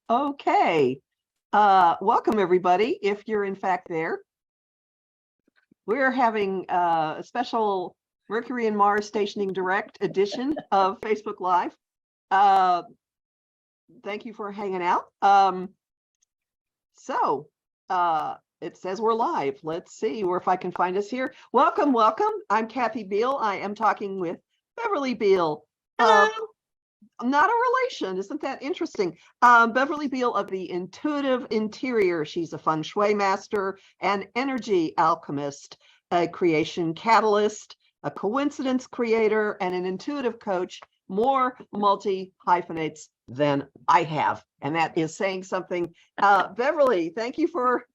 Okay. Welcome everybody. If you're in fact there, we're having a special Mercury and Mars Stationing Direct edition of Facebook Live. Thank you for hanging out. It says we're live. Let's see if I can find us here. Welcome. I'm Kathy Biehl. I am talking with Beverly Biehl. Hello. Not a relation. Isn't that interesting? Beverly Biehl of the Intuitive Interior. She's a feng shui master, an energy alchemist, a creation catalyst, a coincidence creator, and an intuitive coach. More multi-hyphenates than I have. And that is saying something. Beverly, thank you for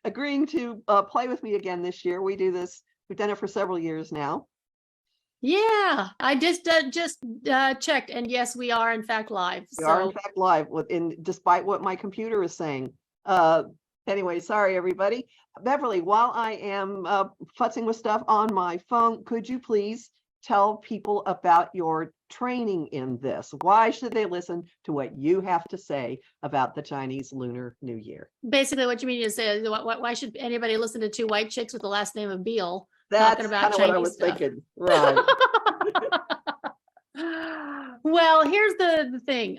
agreeing to play with me again this year. We do this. We've done it for several years now. Yeah, I just checked, and yes, we are in fact live. We are in fact live, despite what my computer is saying. Anyway, sorry everybody. Beverly, while I am futzing with stuff on my phone, could you please tell people about your training in this? Why should they listen to what you have to say about the Chinese Lunar New Year? Basically, what you mean to say is, why should anybody listen to two white chicks with the last name of Biehl? That's kind of what I was thinking. Right. Well, here's the thing.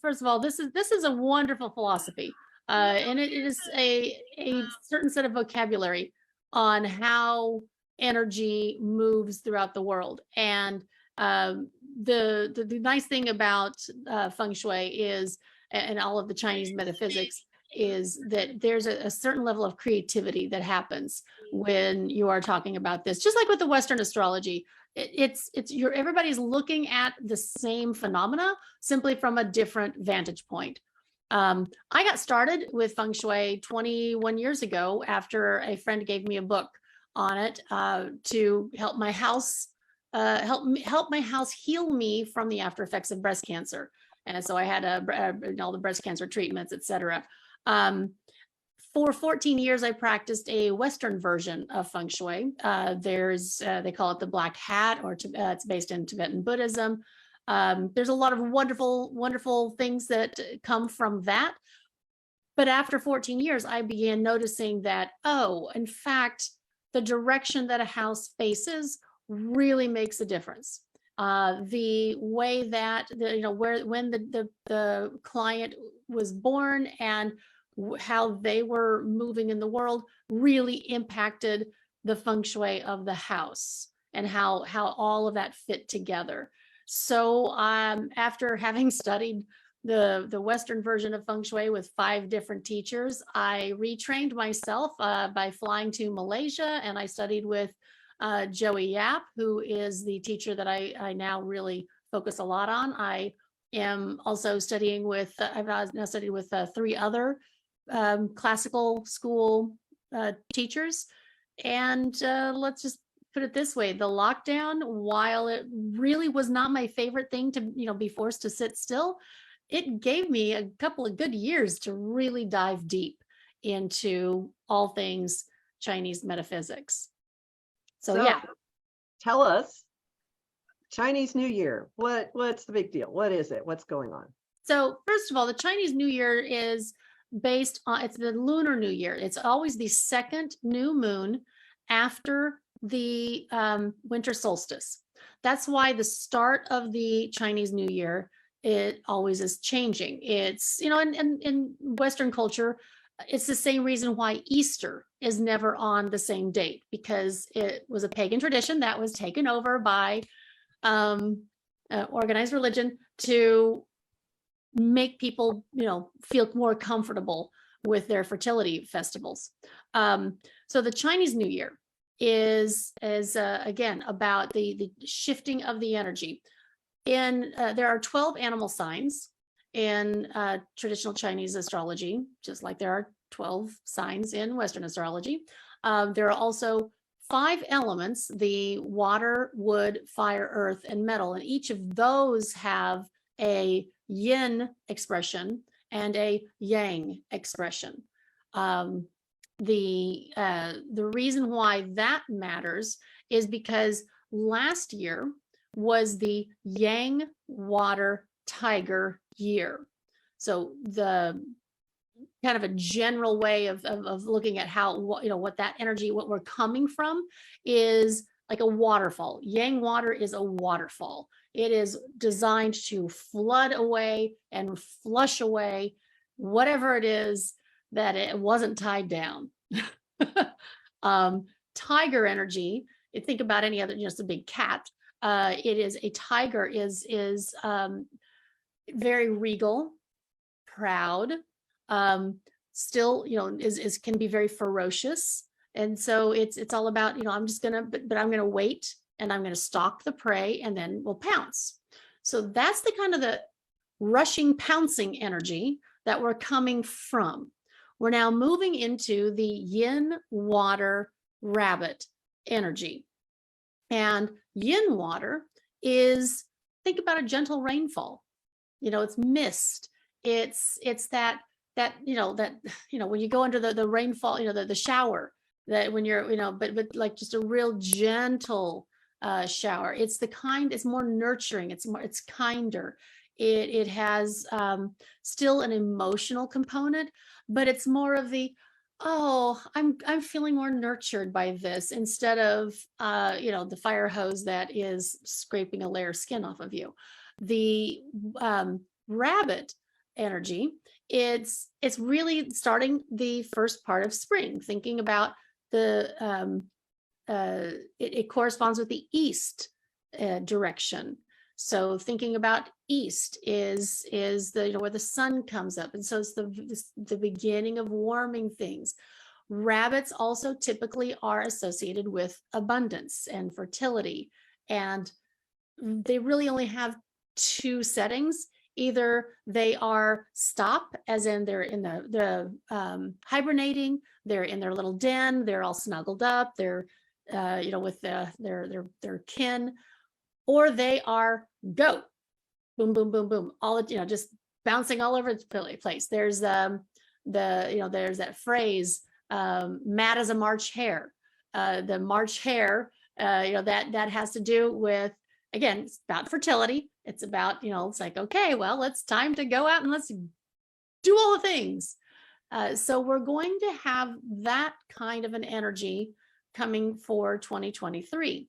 First of all, this is a wonderful philosophy, and it is a certain set of vocabulary on how energy moves throughout the world. And the nice thing about feng shui is, and all of the Chinese metaphysics, is that there's a certain level of creativity that happens when you are talking about this. Just like with the Western astrology, everybody's looking at the same phenomena, simply from a different vantage point. I got started with feng shui 21 years ago after a friend gave me a book on it to help my house help my house heal me from the after effects of breast cancer. And so I had all the breast cancer treatments, etc. For 14 years, I practiced a Western version of feng shui. They call it the black hat, or it's based in Tibetan Buddhism. There's a lot of wonderful things that come from that. But after 14 years, I began noticing that, in fact, the direction that a house faces really makes a difference. The way that when the client was born and how they were moving in the world really impacted the feng shui of the house, and how all of that fit together. So after having studied the Western version of feng shui with 5 different teachers, I retrained myself by flying to Malaysia, and I studied with Joey Yap, who is the teacher that I now really focus a lot on. I am also studying with, I've now studied with 3 other classical school teachers. And let's just put it this way: the lockdown, while it really was not my favorite thing to be forced to sit still, it gave me a couple of good years to really dive deep into all things Chinese metaphysics. So yeah, tell us, Chinese New Year. What's the big deal? What is it? What's going on? So first of all, the Chinese New Year is based on, it's the Lunar New Year. It's always the second new moon after the winter solstice. That's why the start of the Chinese New Year, it always is changing. It's, in Western culture, it's the same reason why Easter is never on the same date, because it was a pagan tradition that was taken over by organized religion to make people, feel more comfortable with their fertility festivals. So the Chinese New Year is again about the shifting of the energy. There are 12 animal signs in traditional Chinese astrology, just like there are 12 signs in Western astrology. There are also 5 elements: the water, wood, fire, earth, and metal. And each of those have a yin expression and a yang expression. The reason why that matters is because last year was the yang water tiger year. So the kind of a general way of looking at how, what that energy, what we're coming from, is like a waterfall. Yang water is a waterfall. It is designed to flood away and flush away whatever it is that it wasn't tied down. Tiger energy, you think about any other, just a big cat. It is a tiger is very regal, proud, still, is can be very ferocious. And so it's all about, I'm just gonna, but I'm gonna wait, and I'm gonna stalk the prey, and then we'll pounce. So that's the kind of the rushing, pouncing energy that we're coming from. We're now moving into the yin water rabbit energy. And yin water is, think about a gentle rainfall. It's mist. It's that when you go under the rainfall, the shower, that when you're, but like just a real gentle shower. It's more nurturing. It's kinder. It has still an emotional component, but it's more of the, oh, I'm feeling more nurtured by this, instead of the fire hose that is scraping a layer of skin off of you. The rabbit energy, it's really starting the first part of spring, thinking about the it corresponds with the east direction. So thinking about east is the where the sun comes up, and so it's the beginning of warming things. Rabbits also typically are associated with abundance and fertility, and they really only have two settings. Either they are stop, as in they're in the hibernating, they're in their little den, they're all snuggled up, they're with their kin, or they are go, boom, boom, boom, boom, all just bouncing all over the place. There's there's that phrase, mad as a March hare. The March hare, that has to do with, again, it's about fertility. It's about, it's like, okay, well, it's time to go out and let's do all the things. So we're going to have that kind of an energy coming for 2023.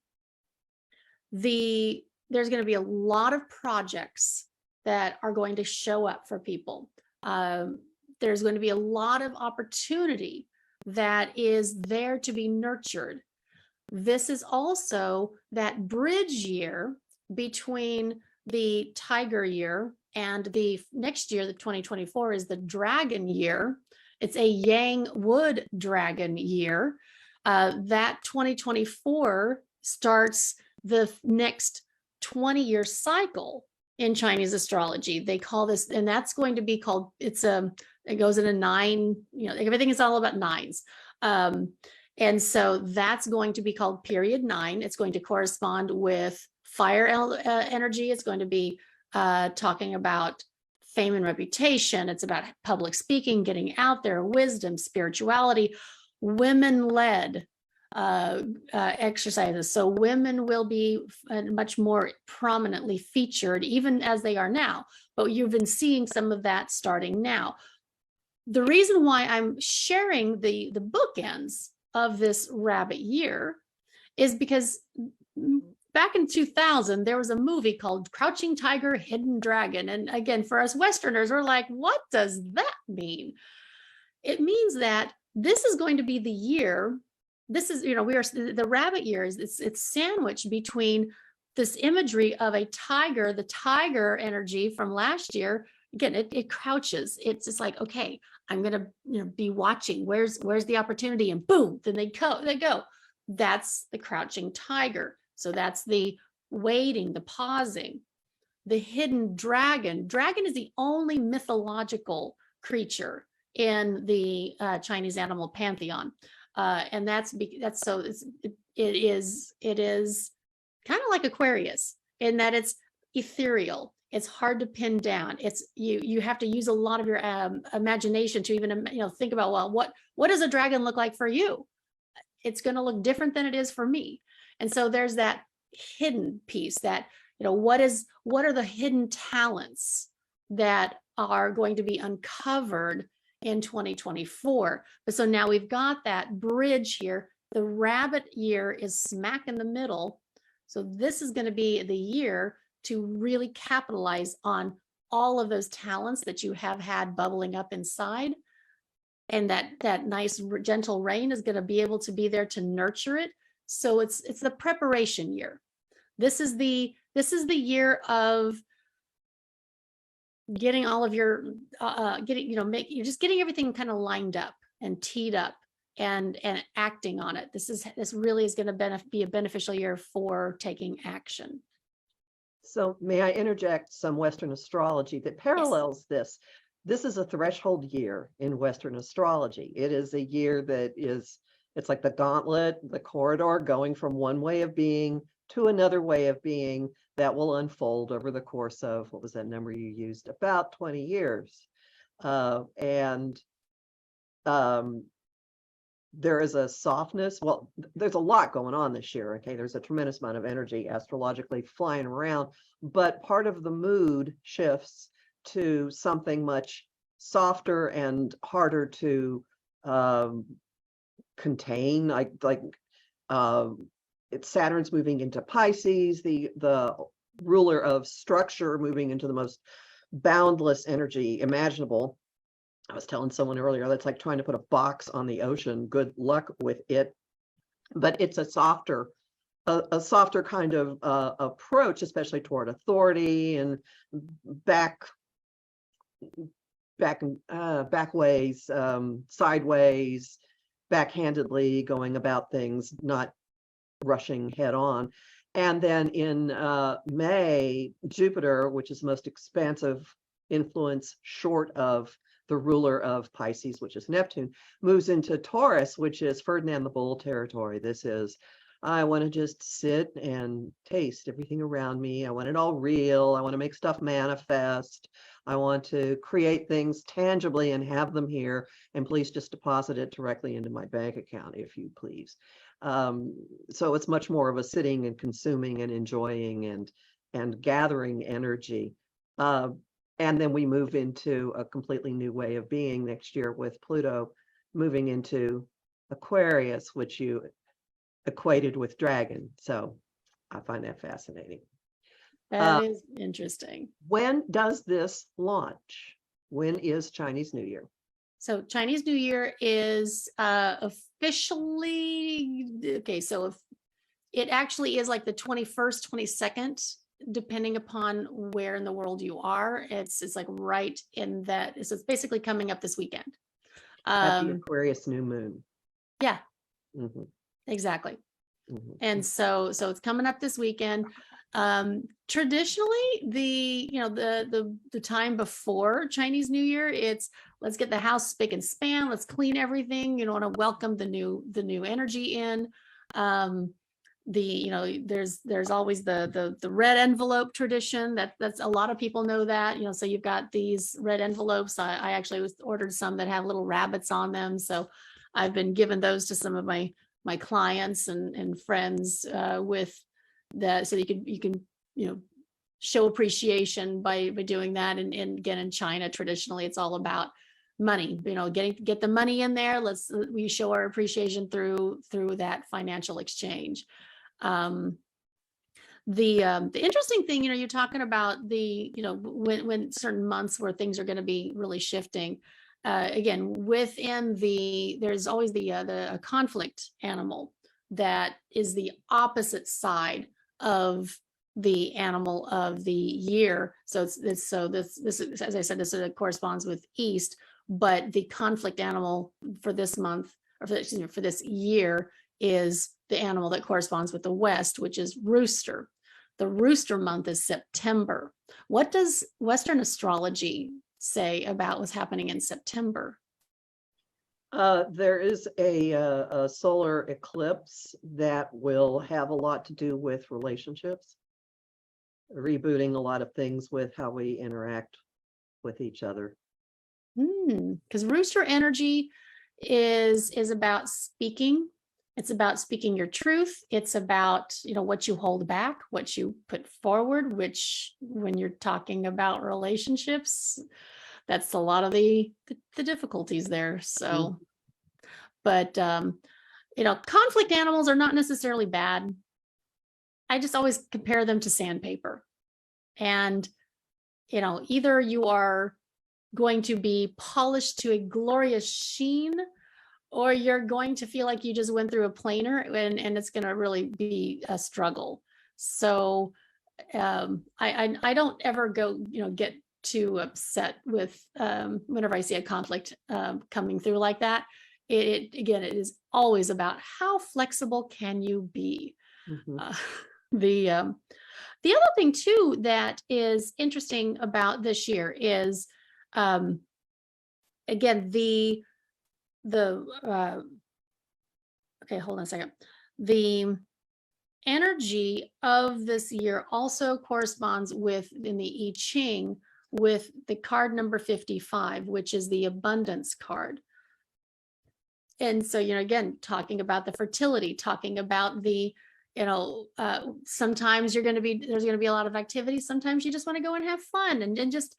There's going to be a lot of projects that are going to show up for people. There's going to be a lot of opportunity that is there to be nurtured. This is also that bridge year between the tiger year and the next year, the 2024, is the dragon year. It's a yang wood dragon year. That 2024 starts the next 20-year cycle in Chinese astrology. They call this, and that's going to be called, it goes in a 9, everything is all about nines. And so that's going to be called period 9. It's going to correspond with fire energy. It's going to be talking about fame and reputation. It's about public speaking, getting out there, wisdom, spirituality, women-led exercises. So women will be much more prominently featured, even as they are now. But you've been seeing some of that starting now. The reason why I'm sharing the bookends of this rabbit year is because back in 2000, there was a movie called Crouching Tiger, Hidden Dragon. And again, for us Westerners, we're like, what does that mean? It means that this is going to be the year. This is, the rabbit year is it's sandwiched between this imagery of a tiger, the tiger energy from last year. Again, it crouches. It's just like, okay, I'm going to be watching. Where's the opportunity? And boom, then they go. That's the crouching tiger. So that's the waiting, the pausing. The hidden dragon. Dragon is the only mythological creature in the Chinese animal pantheon. And it is kind of like Aquarius in that it's ethereal. It's hard to pin down. It's you have to use a lot of your imagination to even think about, well, what does a dragon look like for you? It's going to look different than it is for me. And so there's that hidden piece that what are the hidden talents that are going to be uncovered in 2024. But so now we've got that bridge here. The rabbit year is smack in the middle. So this is going to be the year to really capitalize on all of those talents that you have had bubbling up inside. And that nice gentle rain is going to be able to be there to nurture it. So it's the preparation year. This is the year of getting all of your you're just getting everything kind of lined up and teed up and acting on it. This really is going to be a beneficial year for taking action. So may I interject some Western astrology that parallels this? This is a threshold year in Western astrology. It is a year that it's like the gauntlet, the corridor going from one way of being to another way of being that will unfold over the course of, what was that number you used? About 20 years. There is a softness. Well, there's a lot going on this year. Okay. There's a tremendous amount of energy astrologically flying around, but part of the mood shifts to something much softer and harder to contain. It's Saturn's moving into Pisces, the ruler of structure, moving into the most boundless energy imaginable. I was telling someone earlier, that's like trying to put a box on the ocean. Good luck with it. But it's a softer kind of approach, especially toward authority and back ways, sideways, backhandedly going about things, not rushing head on. And then in May, Jupiter, which is the most expansive influence short of the ruler of Pisces, which is Neptune, moves into Taurus, which is Ferdinand the Bull territory. This is, I want to just sit and taste everything around me. I want it all real. I want to make stuff manifest. I want to create things tangibly and have them here. And please just deposit it directly into my bank account, if you please. So it's much more of a sitting and consuming and enjoying and gathering energy. And then we move into a completely new way of being next year with Pluto moving into Aquarius, which you equated with dragon. So I find that fascinating. That is interesting. When does this launch? When is Chinese New Year? So Chinese New Year is officially, okay, so if it actually is like the 21st, 22nd, depending upon where in the world you are. It's like right in that. So it's basically coming up this weekend. At the Aquarius new moon. Yeah, exactly. And so it's coming up this weekend. Traditionally, the time before Chinese New Year, it's let's get the house spick and span, let's clean everything, want to welcome the new energy in. There's always the red envelope tradition that's a lot of people know that, so you've got these red envelopes. I actually ordered some that have little rabbits on them, so I've been giving those to some of my clients and friends with that, so you can show appreciation by doing that. And again, in China, traditionally it's all about money, get the money in there. We show our appreciation through that financial exchange. The interesting thing, you're talking about when certain months where things are going to be really shifting. Again, within there's always the conflict animal that is the opposite side of the animal of the year. So this is, as I said, this corresponds with East, but the conflict animal for this month, or for this year, is the animal that corresponds with the West, which is rooster. The rooster month is September. What does Western astrology say about what's happening in September? There is a solar eclipse that will have a lot to do with relationships, rebooting a lot of things with how we interact with each other. Because rooster energy is about speaking It's about speaking your truth. It's about, what you hold back, what you put forward, which when you're talking about relationships, that's a lot of the difficulties there. So, but, conflict animals are not necessarily bad. I just always compare them to sandpaper. And, either you are going to be polished to a glorious sheen, or you're going to feel like you just went through a planer, and it's going to really be a struggle. So I don't ever get too upset with whenever I see a conflict coming through like that. It is always about how flexible can you be. The other thing too that is interesting about this year is again okay, hold on a second. The energy of this year also corresponds with, in the I Ching, with the card number 55, which is the abundance card. And so, again, talking about the fertility, talking about the, sometimes there's going to be a lot of activity. Sometimes you just want to go and have fun and just,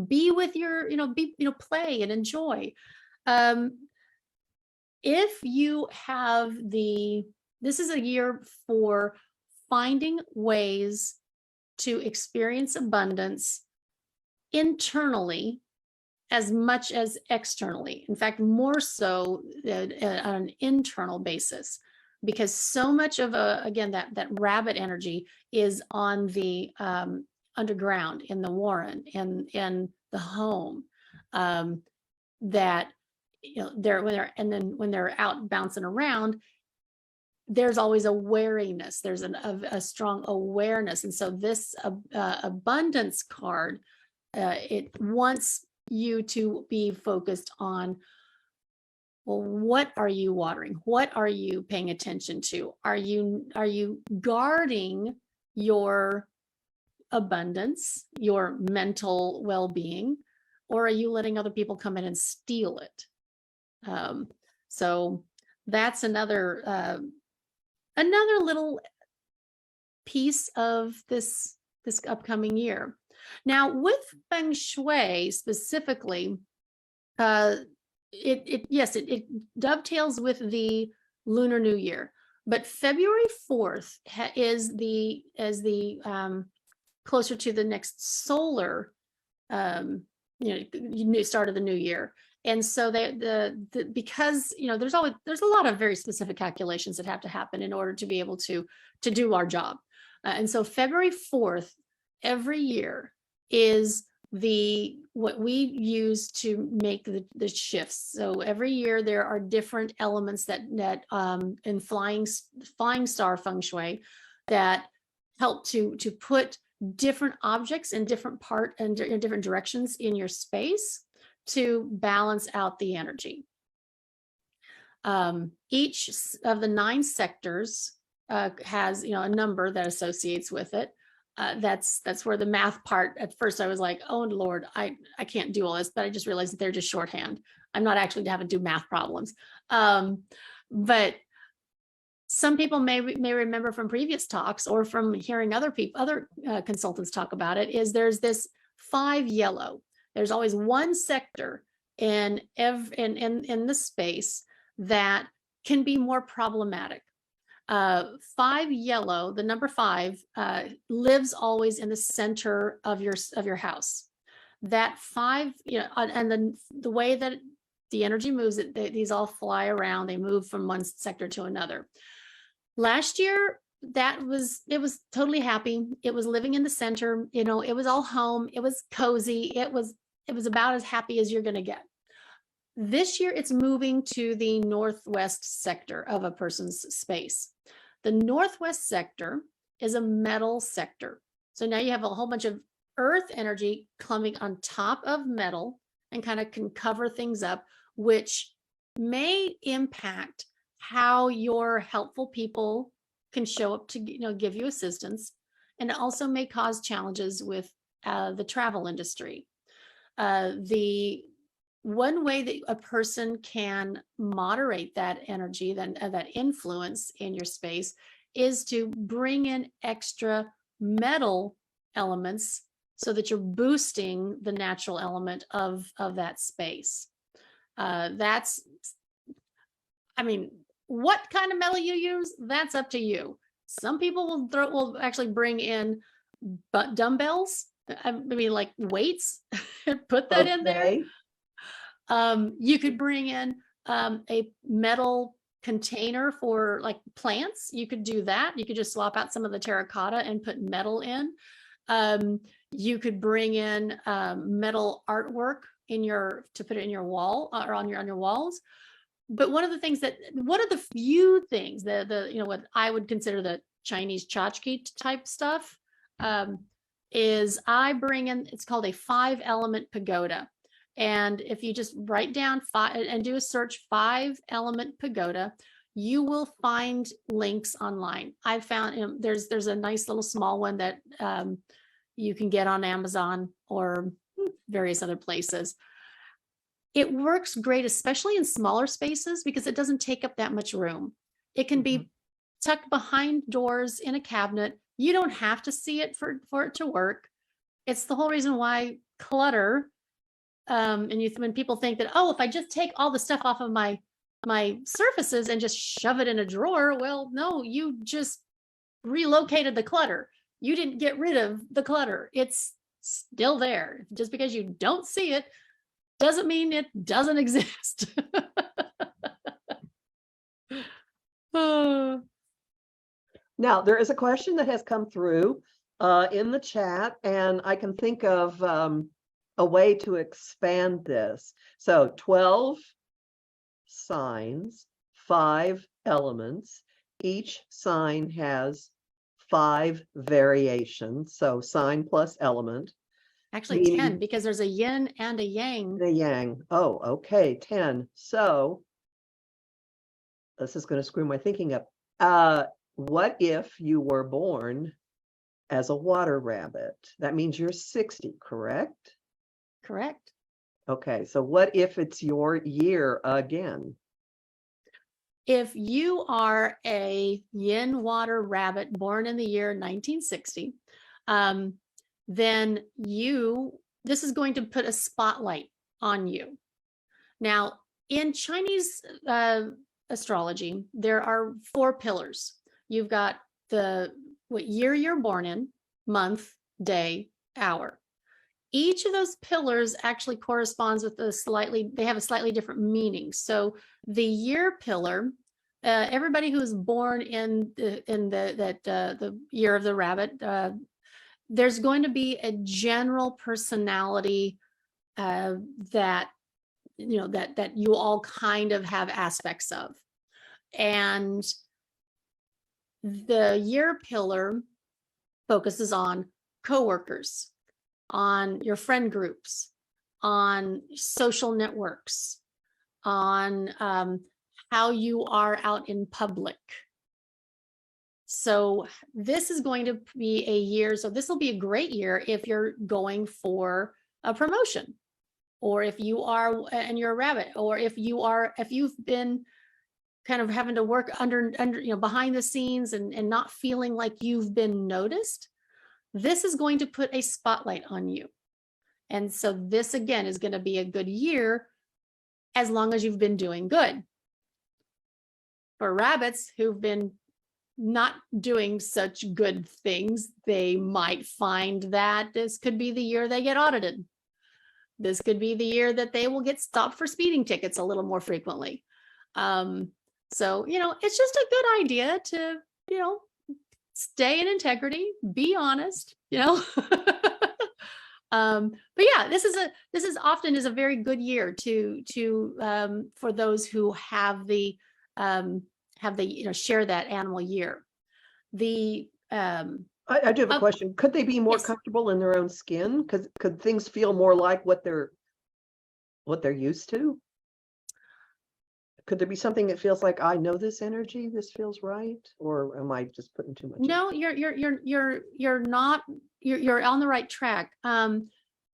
be with your, play and enjoy. If you have this is a year for finding ways to experience abundance internally as much as externally. In fact, more so on an internal basis, because so much of that rabbit energy is on the underground, in the warren, in the home, that when they're out bouncing around, there's always a wariness. There's a strong awareness. And so this abundance card, it wants you to be focused on, well, what are you watering? What are you paying attention to? Are you guarding your abundance, your mental well-being, or are you letting other people come in and steal it? So that's another little piece of this upcoming year. Now, with feng shui specifically, it dovetails with the Lunar New Year, but February 4th is the closer to the next solar start of the new year. And so because there's a lot of very specific calculations that have to happen in order to be able to do our job. And so February 4th every year is what we use to make the shifts. So every year there are different elements that in flying star feng shui that help to put different objects in different in different directions in your space to balance out the energy. Each of the 9 sectors has a number that associates with it. That's where the math part, at first I was like, oh Lord, I can't do all this, but I just realized that they're just shorthand. I'm not actually having to do math problems. But some people may remember from previous talks or from hearing other consultants talk about it, is there's this 5 yellow. There's always one sector in the space that can be more problematic. 5 yellow, the number 5, lives always in the center of your house. That 5, and then the way that the energy moves, these all fly around. They move from one sector to another. Last year, it was totally happy. It was living in the center. It was all home. It was cozy. It was about as happy as you're going to get. This year, it's moving to the northwest sector of a person's space. The northwest sector is a metal sector. So now you have a whole bunch of earth energy coming on top of metal and kind of can cover things up, which may impact how your helpful people can show up to give you assistance. And it also may cause challenges with the travel industry. The one way that a person can moderate that energy, that influence in your space, is to bring in extra metal elements so that you're boosting the natural element of that space. That's, I mean, what kind of metal you use, that's up to you. Some people will actually bring in dumbbells. I mean, like weights, put that in there. You could bring in a metal container for like plants. You could do that. You could just swap out some of the terracotta and put metal in. You could bring in metal artwork to put it in your wall or on your walls. But one of the few things what I would consider the Chinese tchotchke type stuff is I bring in, it's called a 5-element pagoda. And if you just write down 5 and do a search 5-element pagoda, you will find links online. I found there's a nice little small one that you can get on Amazon or various other places. It works great, especially in smaller spaces, because it doesn't take up that much room. It can be tucked behind doors in a cabinet. You don't have to see it for it to work. It's the whole reason why clutter, when people think that, oh, if I just take all the stuff off of my surfaces and just shove it in a drawer, well, no, you just relocated the clutter. You didn't get rid of the clutter. It's still there. Just because you don't see it doesn't mean it doesn't exist. Now, there is a question that has come through in the chat, and I can think of a way to expand this. So 12 signs, 5 elements. Each sign has 5 variations. So sign plus element. Actually 10, because there's a yin and a yang. The yang. Oh, okay, 10. So this is going to screw my thinking up. What if you were born as a water rabbit? That means you're 60, correct? Correct. Okay, so what if it's your year again? If you are a yin water rabbit born in the year 1960, then this is going to put a spotlight on you. Now, in Chinese astrology, there are 4 pillars. You've got what year you're born in, month, day, hour. Each of those pillars actually corresponds with they have a slightly different meaning. So the year pillar, everybody who's born in the year of the rabbit, there's going to be a general personality that you all kind of have aspects of. And the year pillar focuses on coworkers, on your friend groups, on social networks, on how you are out in public. So this is going to be a year. So this will be a great year if you're going for a promotion, or if you are and you're a rabbit, or if you've been kind of having to work under behind the scenes and not feeling like you've been noticed. This is going to put a spotlight on you. And so this again is going to be a good year as long as you've been doing good. For rabbits who've been not doing such good things, they might find that this could be the year they get audited. This could be the year that they will get stopped for speeding tickets a little more frequently. So, it's just a good idea to, stay in integrity, be honest, But yeah, this is often a very good year to for those who have the share that animal year. I do have a question. Could they be more comfortable in their own skin? Could things feel more like what they're used to? Could there be something that feels like, I know this energy, this feels right? Or am I just putting too much? No, you're not, you're on the right track.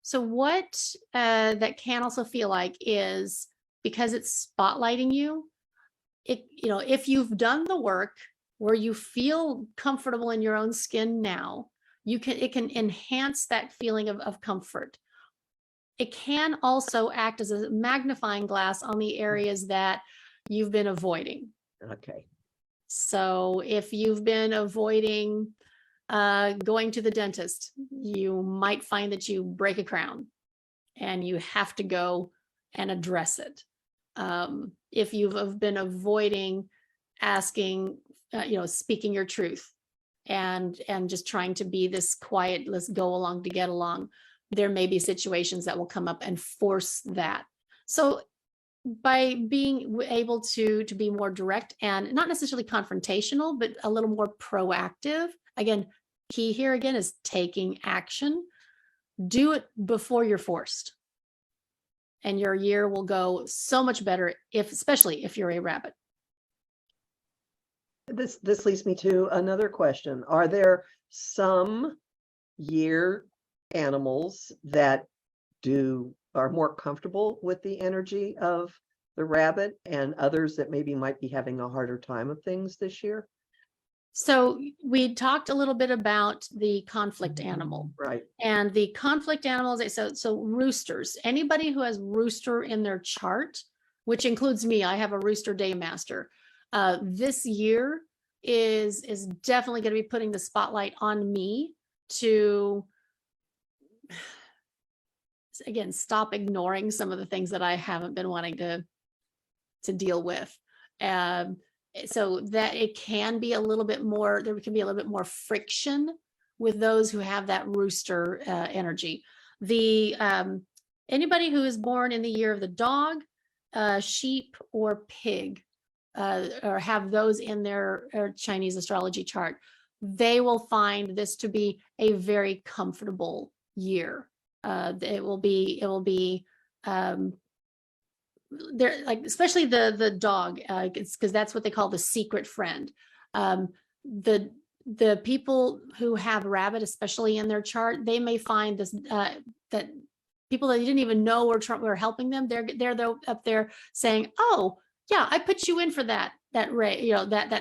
So what that can also feel like is, because it's spotlighting you, if you've done the work where you feel comfortable in your own skin now, it can enhance that feeling of comfort. It can also act as a magnifying glass on the areas that you've been avoiding. Okay. So if you've been avoiding going to the dentist, you might find that you break a crown and you have to go and address it. If you've been avoiding asking, speaking your truth and just trying to be this quiet, let's go along to get along, there may be situations that will come up and force that. So by being able to be more direct and not necessarily confrontational, but a little more proactive, again, key here again is taking action. Do it before you're forced. And your year will go so much better, especially if you're a rabbit. This leads me to another question. Are there some year animals that are more comfortable with the energy of the rabbit, and others that maybe might be having a harder time of things this year? So we talked a little bit about the conflict animal, right? And the conflict animals, so roosters, anybody who has rooster in their chart, which includes me, I have a rooster day master. This year is definitely going to be putting the spotlight on me to, again, stop ignoring some of the things that I haven't been wanting to deal with. So that it can be a little bit more, there can be a little bit more friction with those who have that rooster energy. Anybody who is born in the year of the dog, sheep, or pig, or have those in their Chinese astrology chart, they will find this to be a very comfortable year. It will be they're like, especially the dog, because that's what they call the secret friend. The people who have rabbit, especially in their chart, they may find this that people that you didn't even know were helping them. They're up there saying, "Oh, yeah, I put you in for that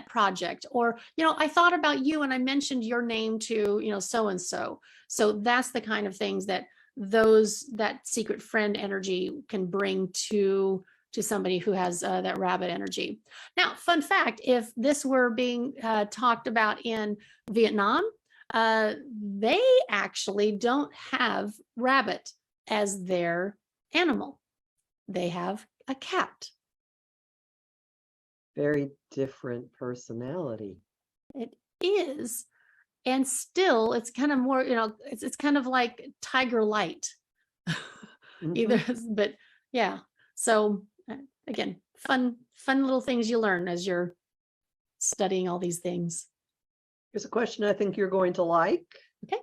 project," or I thought about you and I mentioned your name to so and so. So that's the kind of things that that secret friend energy can bring to somebody who has that rabbit energy. Now, fun fact, if this were being talked about in Vietnam, they actually don't have rabbit as their animal. They have a cat. Very different personality. It is. And still, it's kind of more, it's kind of like tiger light. Either, but yeah. So again, fun little things you learn as you're studying all these things. Here's a question I think you're going to like. Okay.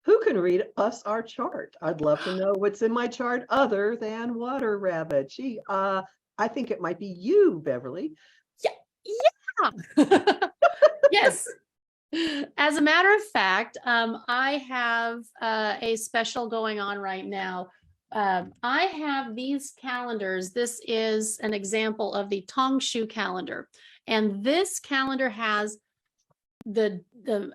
Who can read us our chart? I'd love to know what's in my chart other than water rabbit. Gee, I think it might be you, Beverly. Yeah. Yes. As a matter of fact, I have a special going on right now. I have these calendars. This is an example of the Tong Shu calendar. And this calendar has the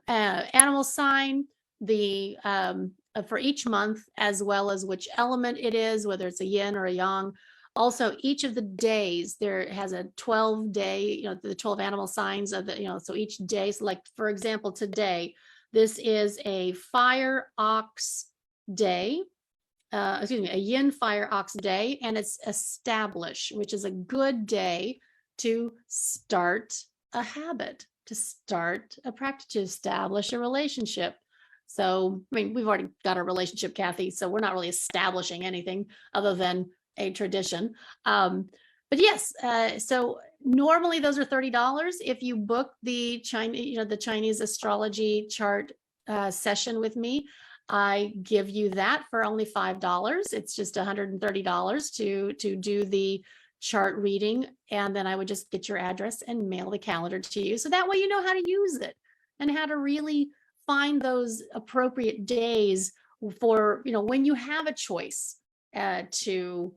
animal sign, for each month, as well as which element it is, whether it's a yin or a yang. Also, each of the days, there has a 12-day, the 12 animal signs of the, so each day, so like, for example, today, this is a fire ox day, a yin fire ox day, and it's establish, which is a good day to start a habit, to start a practice, to establish a relationship. So, I mean, we've already got a relationship, Kathy, so we're not really establishing anything other than a tradition. But yes, so normally those are $30. If you book the Chinese astrology chart session with me, I give you that for only $5. It's just $130 to do the chart reading, and then I would just get your address and mail the calendar to you. So that way you know how to use it and how to really find those appropriate days for, when you have a choice to,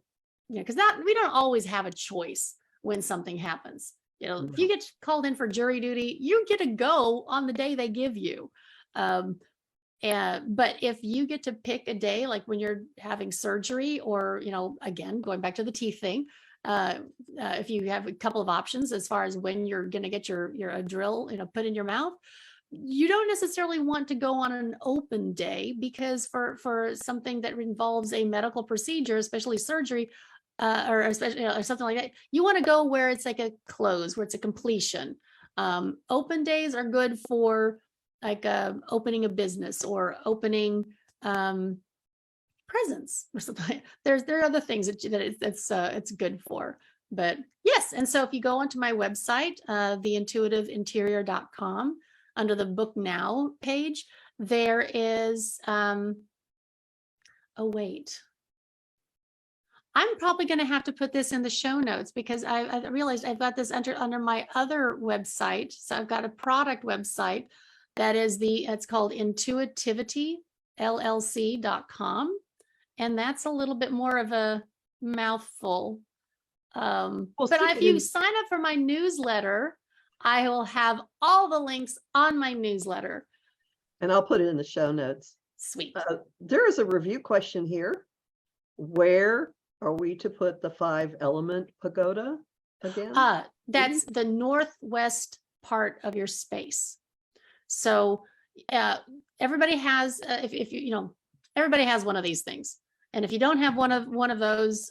because that we don't always have a choice when something happens. If you get called in for jury duty, you get to go on the day they give you. But if you get to pick a day, like when you're having surgery, or, again, going back to the teeth thing, if you have a couple of options as far as when you're going to get your a drill, put in your mouth, you don't necessarily want to go on an open day, because for something that involves a medical procedure, especially surgery, or especially or something like that, you want to go where it's like a close, where it's a completion. Open days are good for like opening a business or opening presents or something. There are other things that it's good for. But yes, and so if you go onto my website, theintuitiveinterior.com, under the Book Now page, there is oh wait. I'm probably going to have to put this in the show notes, because I realized I've got this under my other website. So I've got a product website that is it's called intuitivity.llc.com. And that's a little bit more of a mouthful. But if you sign up for my newsletter, I will have all the links on my newsletter. And I'll put it in the show notes. Sweet. There is a review question here. Where are we to put the 5-element pagoda again? That's the northwest part of your space. So everybody has, if you everybody has one of these things. And if you don't have one of those,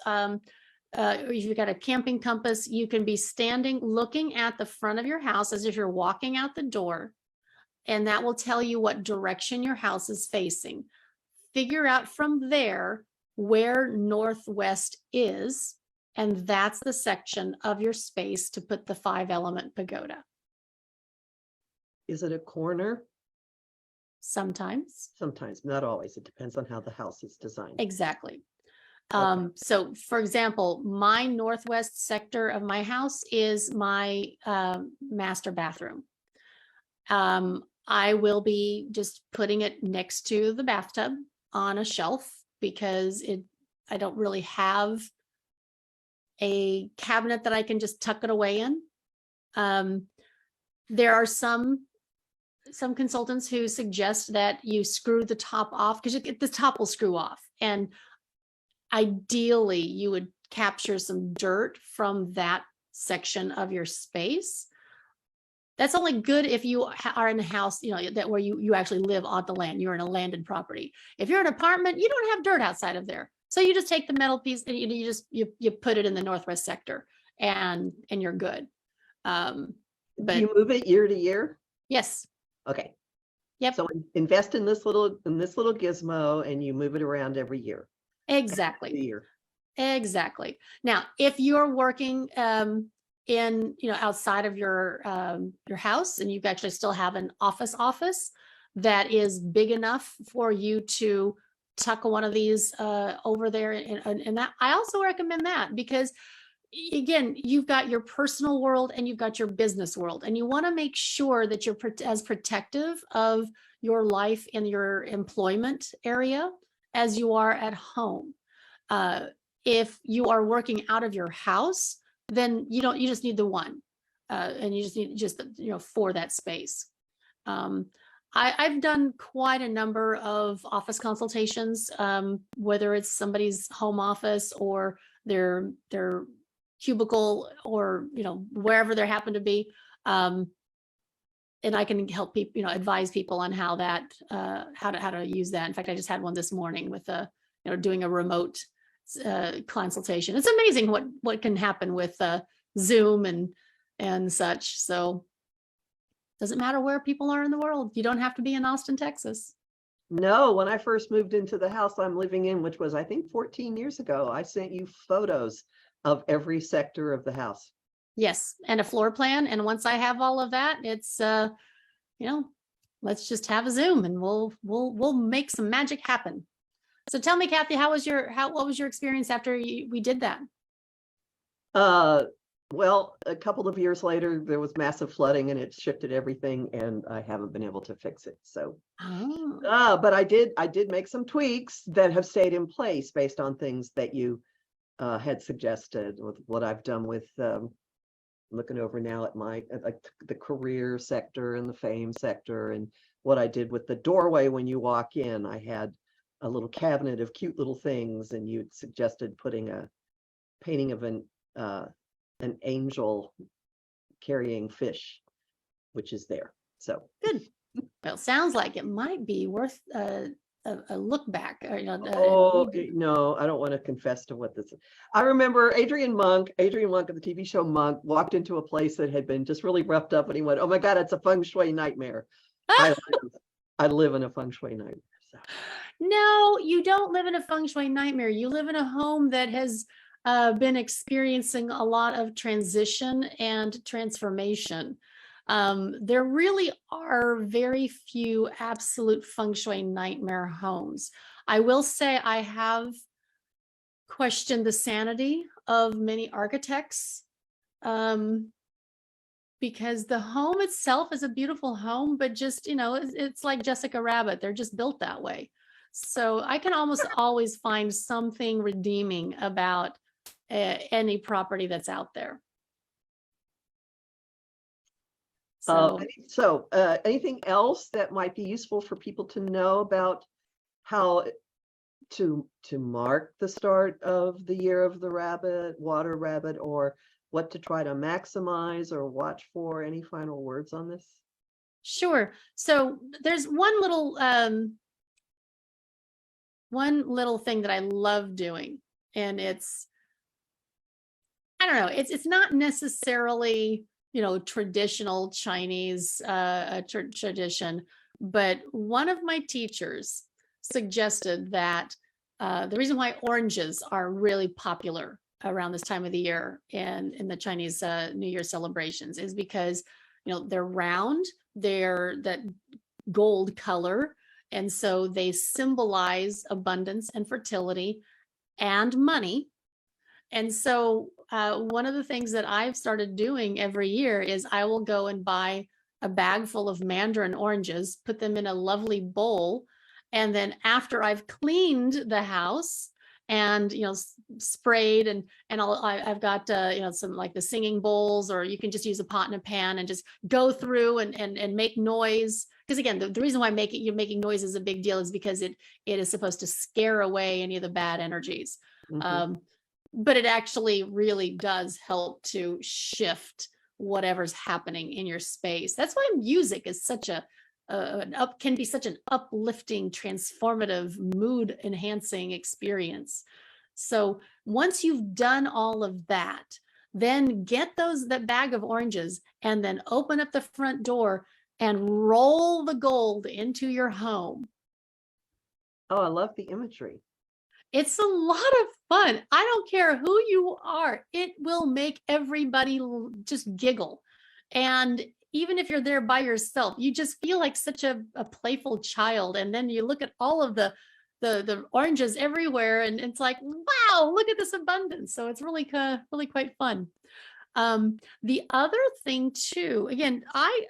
if you've got a camping compass, you can be standing looking at the front of your house as if you're walking out the door, and that will tell you what direction your house is facing. Figure out from there where northwest is, and that's the section of your space to put the 5-element pagoda. Is it a corner? Sometimes, not always. It depends on how the house is designed. Exactly. Okay. So for example, my northwest sector of my house is my master bathroom. I will be just putting it next to the bathtub on a shelf, because I don't really have a cabinet that I can just tuck it away in. There are some consultants who suggest that you screw the top off, because the top will screw off. And ideally, you would capture some dirt from that section of your space. That's only good if you are in a house, that where you actually live on the land. You're in a landed property. If you're in an apartment, you don't have dirt outside of there. So you just take the metal piece and you put it in the northwest sector, and you're good. But do you move it year to year? Yes. Okay. Yep. So invest in this little gizmo, and you move it around every year. Exactly. Every year. Exactly. Now, if you're working in outside of your house, and you actually still have an office that is big enough for you to tuck one of these over there, and that I also recommend that, because again, you've got your personal world and you've got your business world, and you want to make sure that you're as protective of your life in your employment area as you are at home. If you are working out of your house, then you just need the one, and you just need for that space. I've done quite a number of office consultations, whether it's somebody's home office or their cubicle, or wherever they happen to be, and I can help people, advise people on how to use that. In fact, I just had one this morning with doing a remote consultation. It's amazing what can happen with Zoom and such. So doesn't matter where people are in the world. You don't have to be in Austin, Texas. No, when I first moved into the house I'm living in, which was I think 14 years ago, I sent you photos of every sector of the house. Yes, and a floor plan. And once I have all of that, it's let's just have a Zoom and we'll make some magic happen. So tell me, Kathy, what was your experience after we did that? Well, a couple of years later, there was massive flooding and it shifted everything, and I haven't been able to fix it. So, Oh, but I did make some tweaks that have stayed in place based on things that you had suggested, with what I've done with looking over now at my like the career sector and the fame sector, and what I did with the doorway when you walk in. I had a little cabinet of cute little things, and you'd suggested putting a painting of an angel carrying fish, which is there. So good. Well, sounds like it might be worth a look back. Or, oh no, I don't want to confess to what this is. I remember Adrian Monk of the TV show Monk, walked into a place that had been just really roughed up, and he went, "Oh my God, it's a feng shui nightmare." I live in a feng shui nightmare. So. No, you don't live in a feng shui nightmare. You live in a home that has been experiencing a lot of transition and transformation. There really are very few absolute feng shui nightmare homes. I will say I have questioned the sanity of many architects, because the home itself is a beautiful home, but just, it's like Jessica Rabbit. They're just built that way. So I can almost always find something redeeming about any property that's out there. So anything else that might be useful for people to know about how to mark the start of the year of the rabbit, water rabbit, or what to try to maximize or watch for? Any final words on this? Sure. So there's one little thing that I love doing, and I don't know, it's not necessarily, traditional Chinese tradition, but one of my teachers suggested that the reason why oranges are really popular around this time of the year and in the Chinese New Year celebrations is because, they're round, they're that gold color, and so they symbolize abundance and fertility and money. And so one of the things that I've started doing every year is I will go and buy a bag full of mandarin oranges, put them in a lovely bowl, and then after I've cleaned the house and sprayed and I've got some like the singing bowls, or you can just use a pot and a pan and just go through and make noise. Because again, the reason why you're making noise is a big deal is because it is supposed to scare away any of the bad energies. Mm-hmm. But it actually really does help to shift whatever's happening in your space. That's why music is such can be such an uplifting, transformative, mood enhancing experience. So once you've done all of that, then get that bag of oranges and then open up the front door and roll the gold into your home. Oh, I love the imagery. It's a lot of fun. I don't care who you are. It will make everybody just giggle. And even if you're there by yourself, you just feel like such a playful child. And then you look at all of the oranges everywhere, and it's like, wow, look at this abundance. So it's really quite fun. The other thing too, again, I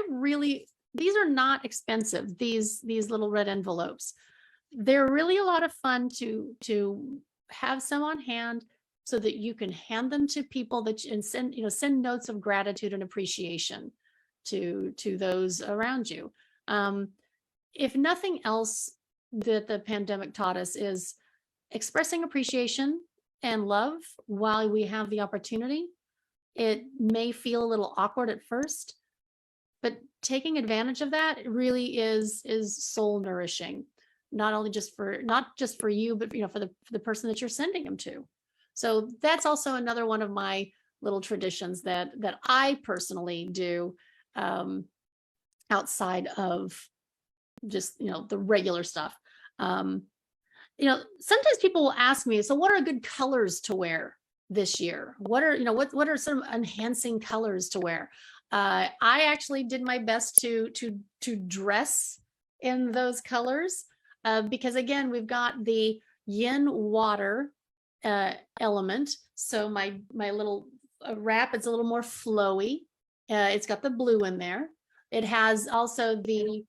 really, these are not expensive, these little red envelopes. They're really a lot of fun to have some on hand so that you can hand them to people and send notes of gratitude and appreciation to those around you. If nothing else that the pandemic taught us is expressing appreciation and love while we have the opportunity. It may feel a little awkward at first, but taking advantage of that really is soul nourishing. Not just for you, but for the person that you're sending them to. So that's also another one of my little traditions that I personally do outside of just the regular stuff. Sometimes people will ask me, so what are good colors to wear this year? What are some enhancing colors to wear? I actually did my best to dress in those colors. Because again, we've got the yin water element. So my little wrap. It's a little more flowy. It's got the blue in there. It has also the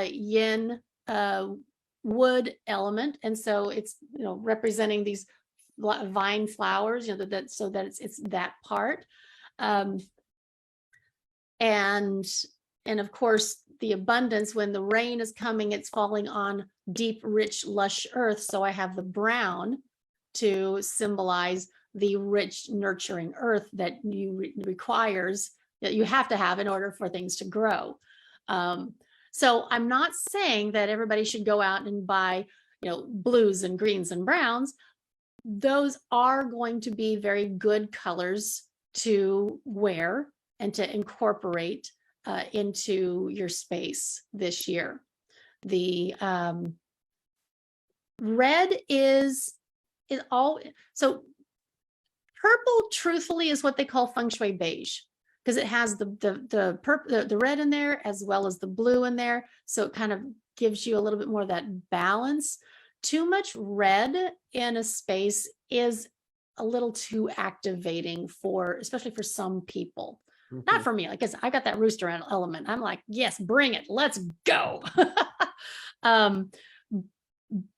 yin wood element, and so it's representing these vine flowers. So that it's that part, and of course the abundance. When the rain is coming, it's falling on deep, rich, lush earth. So I have the brown to symbolize the rich, nurturing earth that requires, that you have to have in order for things to grow. So I'm not saying that everybody should go out and buy, blues and greens and browns. Those are going to be very good colors to wear and to incorporate into your space this year. The red is all, so purple truthfully is what they call feng shui beige, because it has the red in there as well as the blue in there. So it kind of gives you a little bit more of that balance. Too much red in a space is a little too activating especially for some people. Mm-hmm. Not for me, because I got that rooster element. I'm like, yes, bring it. Let's go.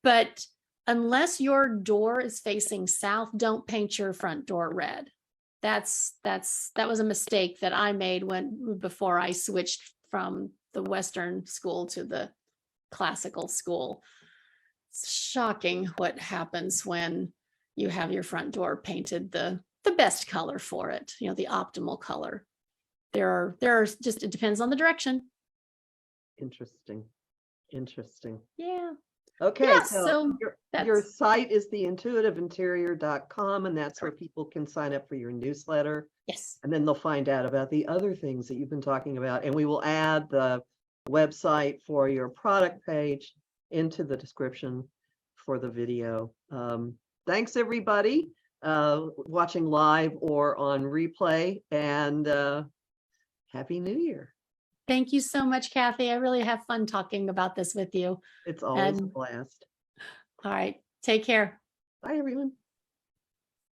But unless your door is facing south, don't paint your front door red. That was a mistake that I made before I switched from the Western school to the classical school. It's shocking what happens when you have your front door painted the best color for it, the optimal color. There are just, it depends on the direction. Interesting. Yeah. Okay, yeah, so your site is theintuitiveinterior.com, and that's where people can sign up for your newsletter. Yes. And then they'll find out about the other things that you've been talking about. And we will add the website for your product page into the description for the video. Thanks, everybody, watching live or on replay, and Happy New Year. Thank you so much, Kathy. I really have fun talking about this with you. It's always a blast. All right. Take care. Bye, everyone.